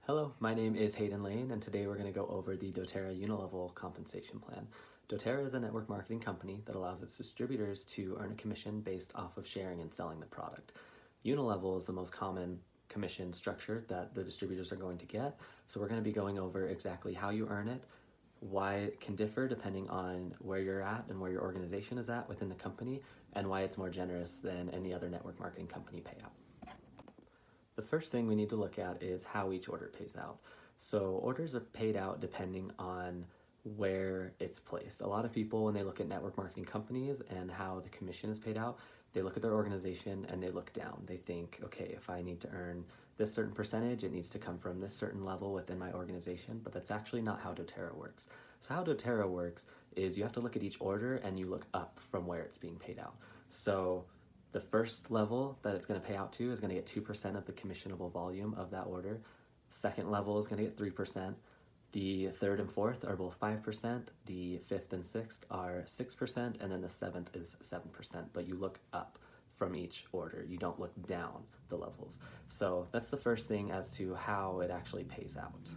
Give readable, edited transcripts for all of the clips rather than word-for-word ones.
Hello, my name is Hayden Lane, and today we're going to go over the doTERRA Unilevel compensation plan. doTERRA is a network marketing company that allows its distributors to earn a commission based off of sharing and selling the product. Unilevel is the most common commission structure that the distributors are going to get, so we're going to be going over exactly how you earn it, why it can differ depending on where you're at and where your organization is at within the company, and why it's more generous than any other network marketing company payout. The first thing we need to look at is how each order pays out. So orders are paid out depending on where it's placed. A lot of people, when they look at network marketing companies and how the commission is paid out, they look at their organization and they look down. They think, okay, if I need to earn this certain percentage, it needs to come from this certain level within my organization, but that's actually not how doTERRA works. So how doTERRA works is you have to look at each order and you look up from where it's being paid out. So the first level that it's going to pay out to is going to get 2% of the commissionable volume of that order. Second level is going to get 3%. The third and fourth are both 5%. The fifth and sixth are 6%. And then the seventh is 7%. But you look up from each order. You don't look down the levels. So that's the first thing as to how it actually pays out.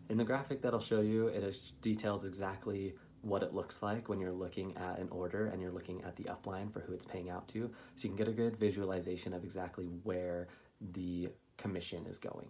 In the graphic that I'll show you, it details exactly what it looks like when you're looking at an order and you're looking at the upline for who it's paying out to, so you can get a good visualization of exactly where the commission is going.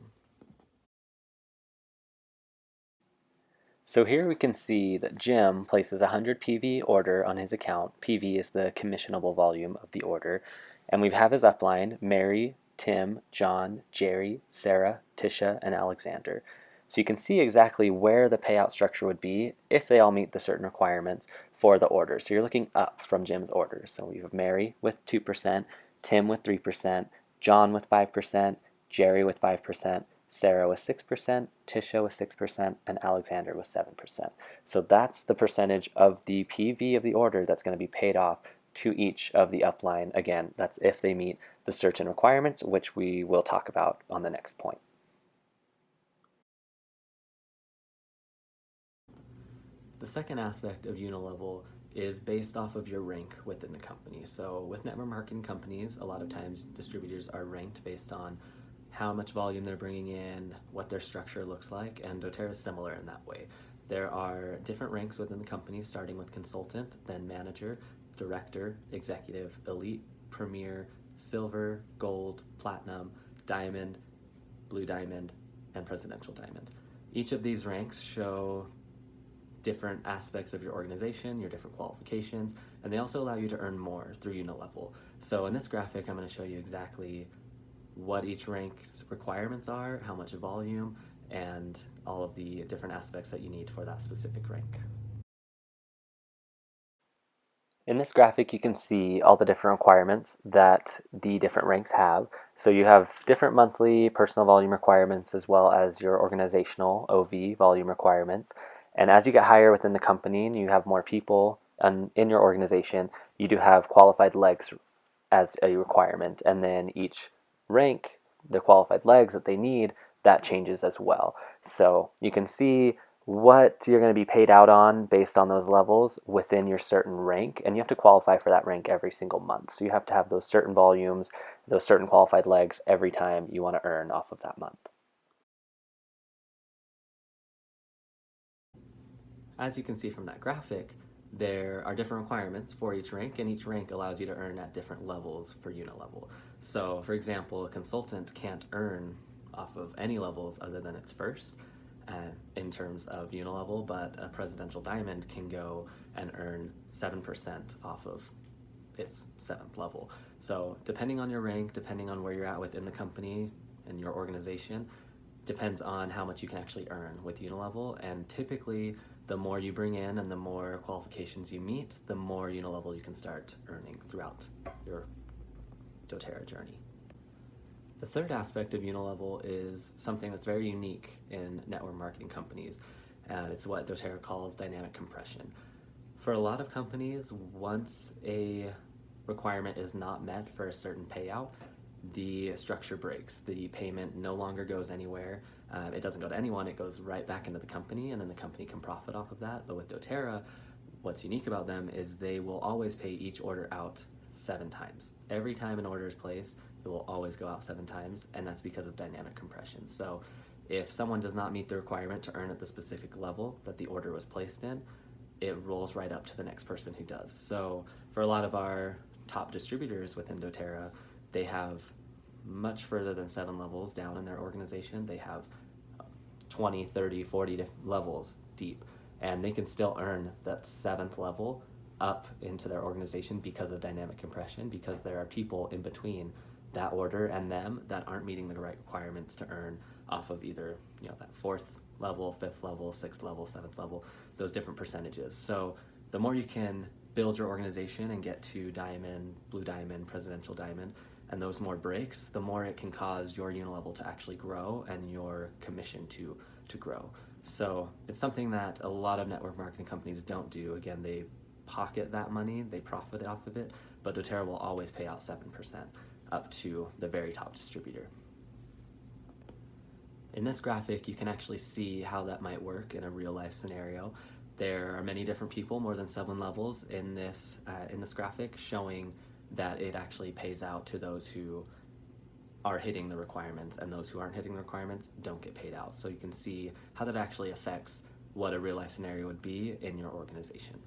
So here we can see that Jim places a 100 PV order on his account. PV is the commissionable volume of the order. And we have his upline, Mary, Tim, John, Jerry, Sarah, Tisha, and Alexander. So you can see exactly where the payout structure would be if they all meet the certain requirements for the order. So you're looking up from Jim's orders. So we have Mary with 2%, Tim with 3%, John with 5%, Jerry with 5%, Sarah was 6%, Tisha was 6%, and Alexander was 7%. So that's the percentage of the PV of the order that's going to be paid off to each of the upline. Again, that's if they meet the certain requirements, which we will talk about on the next point. The second aspect of Unilevel is based off of your rank within the company. So with network marketing companies, a lot of times distributors are ranked based on how much volume they're bringing in, what their structure looks like, and doTERRA is similar in that way. There are different ranks within the company, starting with consultant, then manager, director, executive, elite, premier, silver, gold, platinum, diamond, blue diamond, and presidential diamond. Each of these ranks show different aspects of your organization, your different qualifications, and they also allow you to earn more through Unilevel. So in this graphic, I'm going to show you exactly what each rank's requirements are, how much volume, and all of the different aspects that you need for that specific rank. In this graphic, you can see all the different requirements that the different ranks have. So you have different monthly personal volume requirements as well as your organizational OV volume requirements. And as you get higher within the company and you have more people in your organization, you do have qualified legs as a requirement. And then each rank, the qualified legs that they need, that changes as well. So you can see what you're going to be paid out on based on those levels within your certain rank, and you have to qualify for that rank every single month. So you have to have those certain volumes, those certain qualified legs every time you want to earn off of that month. As you can see from that graphic, there are different requirements for each rank, and each rank allows you to earn at different levels for Unilevel. So, for example, a consultant can't earn off of any levels other than its first in terms of Unilevel, but a presidential diamond can go and earn 7% off of its seventh level. So, depending on your rank, depending on where you're at within the company and your organization, depends on how much you can actually earn with Unilevel, and typically the more you bring in and the more qualifications you meet, the more Unilevel you can start earning throughout your doTERRA journey. The third aspect of Unilevel is something that's very unique in network marketing companies, and it's what doTERRA calls dynamic compression. For a lot of companies, once a requirement is not met for a certain payout, the structure breaks. The payment no longer goes anywhere. It doesn't go to anyone, it goes right back into the company, and then the company can profit off of that. But with doTERRA, what's unique about them is they will always pay each order out 7 times. Every time an order is placed, it will always go out 7 times, and that's because of dynamic compression. So if someone does not meet the requirement to earn at the specific level that the order was placed in, it rolls right up to the next person who does. So for a lot of our top distributors within doTERRA, they have much further than 7 levels down in their organization. They have 20, 30, 40 levels deep, and they can still earn that 7th level up into their organization because of dynamic compression, because there are people in between that order and them that aren't meeting the right requirements to earn off of either, that 4th level, 5th level, 6th level, 7th level, those different percentages. So the more you can build your organization and get to diamond, blue diamond, presidential diamond, and those more breaks, the more it can cause your unilevel to actually grow and your commission to grow. So it's something that a lot of network marketing companies don't do. Again, they pocket that money, they profit off of it, but doTERRA will always pay out 7% up to the very top distributor. In this graphic, you can actually see how that might work in a real life scenario. There are many different people, more than 7 levels in this graphic, showing that it actually pays out to those who are hitting the requirements, and those who aren't hitting the requirements don't get paid out. So you can see how that actually affects what a real life scenario would be in your organization.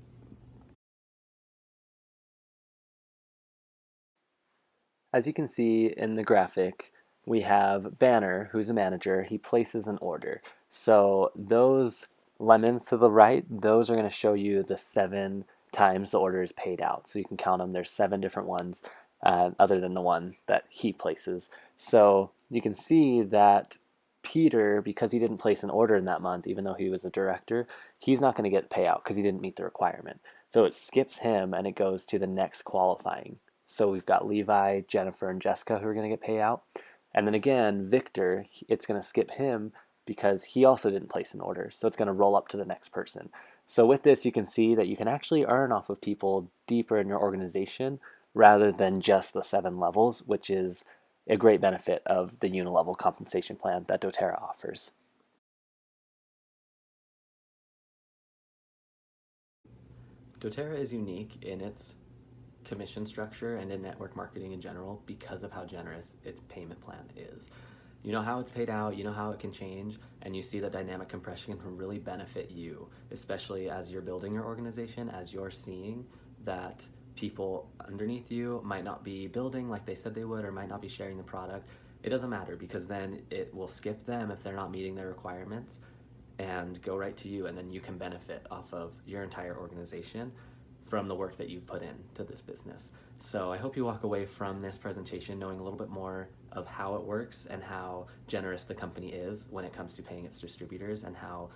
As you can see in the graphic, we have Banner, who's a manager. He places an order. So those lemons to the right, those are going to show you the 7 times the order is paid out. So you can count them. There's 7 different ones other than the one that he places. So you can see that Peter, because he didn't place an order in that month, even though he was a director, he's not going to get payout because he didn't meet the requirement. So it skips him and it goes to the next qualifying. So we've got Levi, Jennifer, and Jessica who are going to get paid out. And then again, Victor, it's going to skip him because he also didn't place an order. So it's going to roll up to the next person. So with this, you can see that you can actually earn off of people deeper in your organization rather than just the 7 levels, which is a great benefit of the unilevel compensation plan that doTERRA offers. doTERRA is unique in its commission structure and in network marketing in general because of how generous its payment plan is. You know how it's paid out, you know how it can change, and you see that dynamic compression can really benefit you, especially as you're building your organization, as you're seeing that people underneath you might not be building like they said they would, or might not be sharing the product. It doesn't matter, because then it will skip them if they're not meeting their requirements and go right to you, and then you can benefit off of your entire organization from the work that you've put into this business. So I hope you walk away from this presentation knowing a little bit more of how it works and how generous the company is when it comes to paying its distributors, and how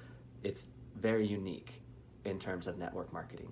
it's very unique in terms of network marketing.